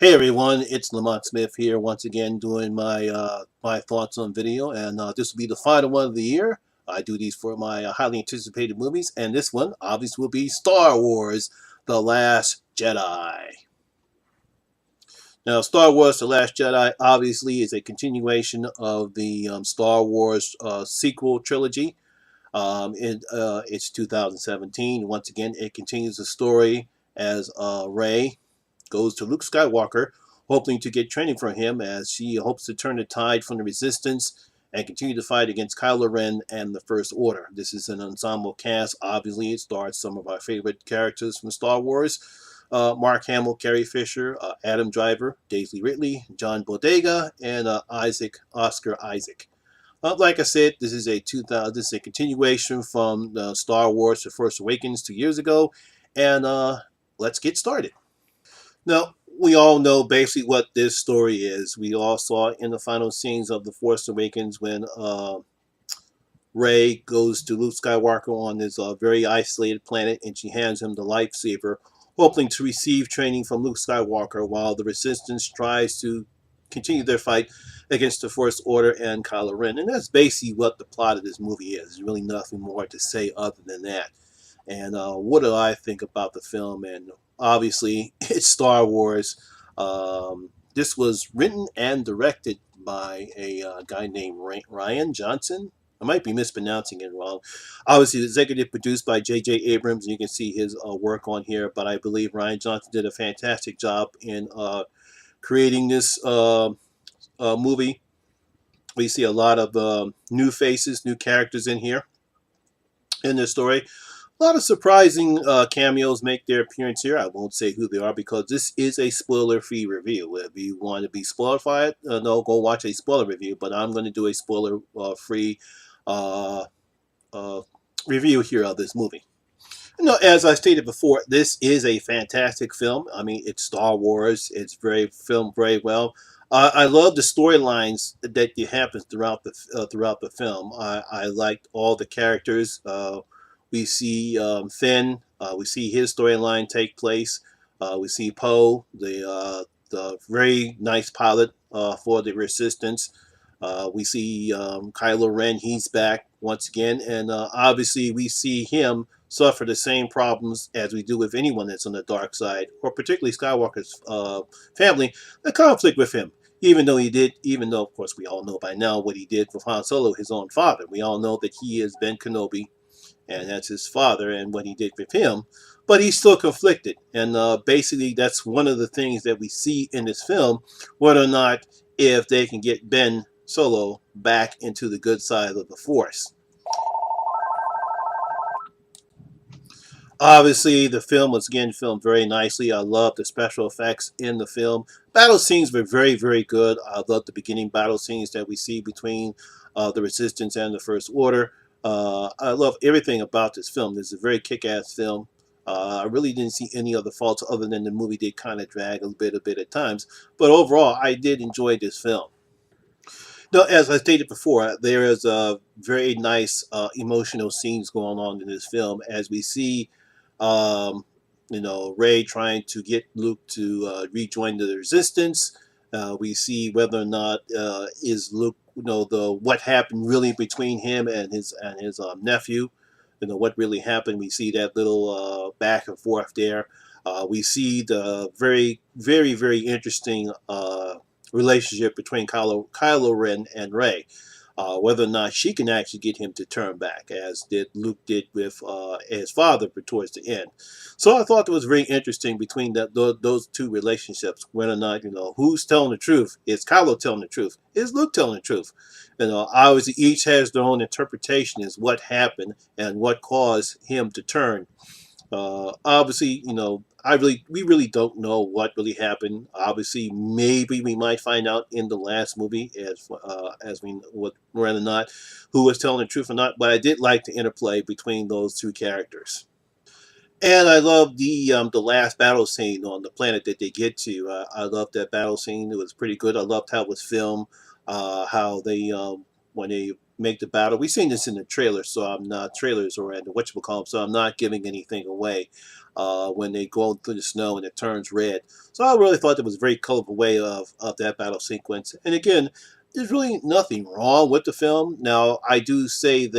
Hey everyone, it's Lamont Smith here once again doing my thoughts on video, and this will be the final one of the year. I do these for my highly anticipated movies, and this one obviously will be Star Wars: The Last Jedi. Now, Star Wars: The Last Jedi obviously is a continuation of the Star Wars sequel trilogy. It's 2017. Once again, it continues the story as Rey goes to Luke Skywalker, hoping to get training from him as she hopes to turn the tide from the Resistance and continue to fight against Kylo Ren and the First Order. This is an ensemble cast. Obviously, it stars some of our favorite characters from Star Wars. Mark Hamill, Carrie Fisher, Adam Driver, Daisy Ridley, John Bodega, and Oscar Isaac. Like I said, this is a continuation from Star Wars: The Force Awakens 2 years ago, and let's get started. Now, we all know basically what this story is. We all saw it in the final scenes of The Force Awakens when Rey goes to Luke Skywalker on this very isolated planet and she hands him the lightsaber, hoping to receive training from Luke Skywalker while the Resistance tries to continue their fight against the First Order and Kylo Ren. And that's basically what the plot of this movie is. There's really nothing more to say other than that. And what do I think about the film? And obviously, it's Star Wars. This was written and directed by a guy named Ryan Johnson. I might be mispronouncing it wrong. Obviously, executive produced by J.J. Abrams, and you can see his work on here. But I believe Ryan Johnson did a fantastic job in creating this movie. We see a lot of new faces, new characters in here in this story. A lot of surprising cameos make their appearance here. I won't say who they are because this is a spoiler-free review. If you want to be spoiled by it, no, go watch a spoiler review. But I'm going to do a spoiler-free uh, uh, review here of this movie. As I stated before, this is a fantastic film. I mean, it's Star Wars. It's very filmed very well. I love the storylines that happens throughout the film. I liked all the characters. We see Finn. We see his storyline take place. We see Poe, the very nice pilot for the Resistance. We see Kylo Ren. He's back once again, and obviously we see him suffer the same problems as we do with anyone that's on the dark side, or particularly Skywalker's family, the conflict with him. Even though, of course, we all know by now what he did with Han Solo, his own father. We all know that he is Ben Kenobi, and that's his father, and what he did with him. But he's still conflicted, and basically that's one of the things that we see in this film, whether or not if they can get Ben Solo back into the good side of the Force. Obviously, the film was again filmed very nicely. I love the special effects in the film. Battle scenes were very, very good. I love the beginning battle scenes that we see between the Resistance and the First Order. I love everything about this film. This is a very kick-ass film. I really didn't see any other faults other than the movie did kind of drag a bit at times. But overall, I did enjoy this film. No, as I stated before, there is a very nice emotional scenes going on in this film as we see, um, Rey trying to get Luke to rejoin the Resistance. We see whether or not is Luke, the what happened really between him and his nephew. What really happened. We see that little back and forth there. We see the very, very, very interesting relationship between Kylo Ren and Rey. Whether or not she can actually get him to turn back, as did Luke did with his father towards the end. So I thought it was very interesting between those two relationships, whether or not, who's telling the truth. Is Kylo telling the truth? Is Luke telling the truth? Obviously each has their own interpretation as what happened and what caused him to turn. Obviously, we really don't know what really happened. Obviously, maybe we might find out in the last movie as we whether or not who was telling the truth or not. But I did like the interplay between those two characters. And I love the last battle scene on the planet that they get to. I love that battle scene. It was pretty good. I loved how it was filmed. How they when they make the battle. We've seen this in the trailer, so I'm not trailers or in the whatchamacallit, so I'm not giving anything away. When they go through the snow and it turns red. So I really thought it was a very colorful way of that battle sequence. And again, there's really nothing wrong with the film. Now, I do say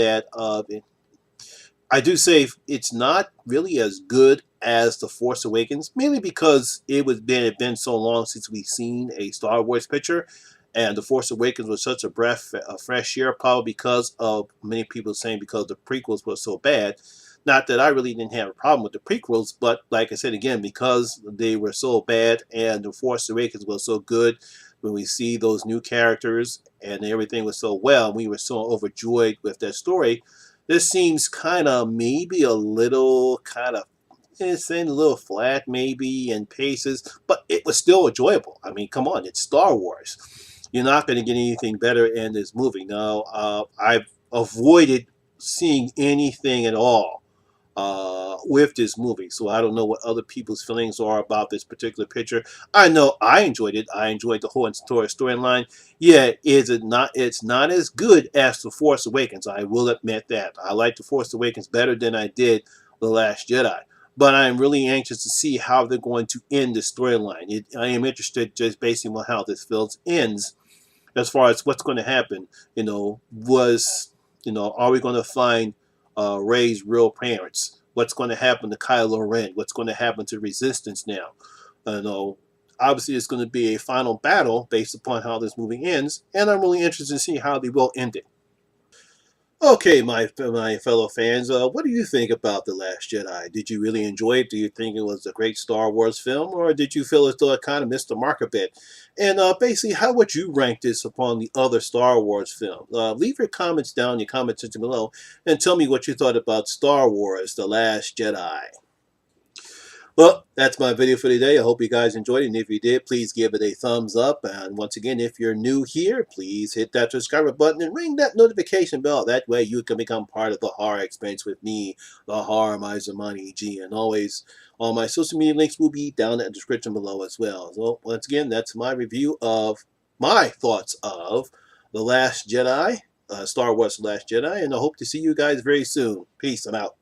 it's not really as good as The Force Awakens, mainly because it had been so long since we've seen a Star Wars picture, and The Force Awakens was such a breath of fresh air, probably because of many people saying because the prequels were so bad. Not that I really didn't have a problem with the prequels, but like I said again, because they were so bad and The Force Awakens was so good, when we see those new characters and everything was so well, we were so overjoyed with that story. This seems kind of maybe a little kind of it's in a little flat maybe in paces, but it was still enjoyable. I mean, come on, it's Star Wars. You're not going to get anything better in this movie. Now, I've avoided seeing anything at all with this movie. So I don't know what other people's feelings are about this particular picture. I know I enjoyed it. I enjoyed the whole storyline. Yeah, is it not? It's not as good as The Force Awakens. I will admit that. I like The Force Awakens better than I did The Last Jedi. But I am really anxious to see how they're going to end the storyline. I am interested just based on how this film ends as far as what's going to happen. Are we going to find Rey's real parents? What's going to happen to Kylo Ren? What's going to happen to Resistance now? Obviously, it's going to be a final battle based upon how this movie ends, and I'm really interested to see how they will end it. Okay, my fellow fans, what do you think about The Last Jedi? Did you really enjoy it? Do you think it was a great Star Wars film, or did you feel as though it kind of missed the mark a bit? And basically, how would you rank this upon the other Star Wars films? Leave your comments down in the comment section below, and tell me what you thought about Star Wars: The Last Jedi. Well, that's my video for today. I hope you guys enjoyed it. And if you did, please give it a thumbs up. And once again, if you're new here, please hit that subscribe button and ring that notification bell. That way you can become part of the horror experience with me, the Horror Money G. And always, all my social media links will be down in the description below as well. So once again, that's my review of my thoughts of The Last Jedi, Star Wars The Last Jedi. And I hope to see you guys very soon. Peace. I'm out.